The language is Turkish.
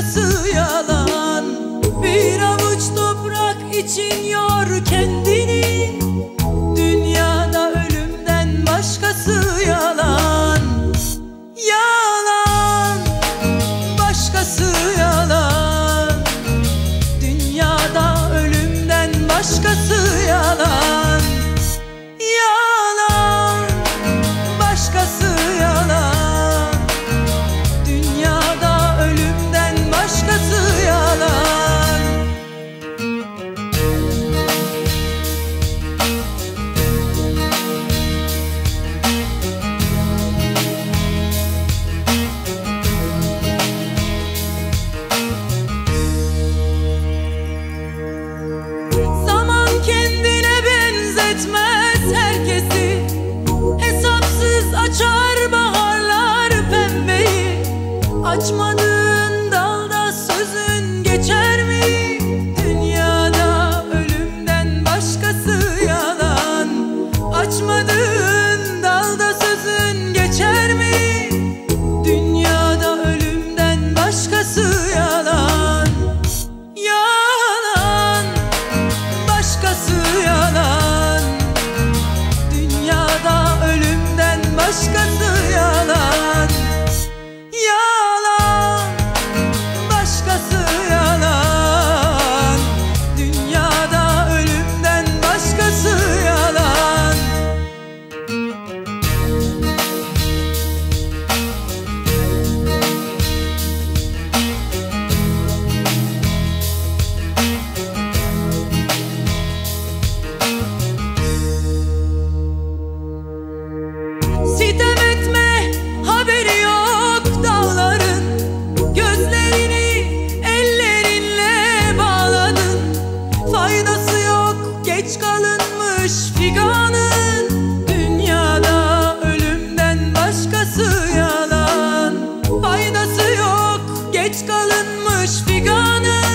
başkası yalan. Bir avuç toprak için yor kendini, dünyada ölümden başkası yalan. Yalan, başkası yalan. Dünyada ölümden başkası yalan. Yalan, başkası yalan. Dünyada ölümden başkası yalan. Zaman kendine benzetmez herkesi, hesapsız açar baharlar pembeyi. Açmadığın dalda sözün geçer mi? Dünyada ölümden başkası yalan. Açmadığın dalda sözün geçer mi? Dünyada ölümden başkası yalan. Yalan, başkası yalan. Dünyada ölümden başkası yalan. Yalan, başkası yalan. Dünyada ölümden başkası yalan. Sitem etme, haberi yok dağların. Gözlerini ellerinle bağladın. Faydası yok, geç kalınmış figanın. Dünyada ölümden başkası yalan. Faydası yok, geç kalınmış figanın.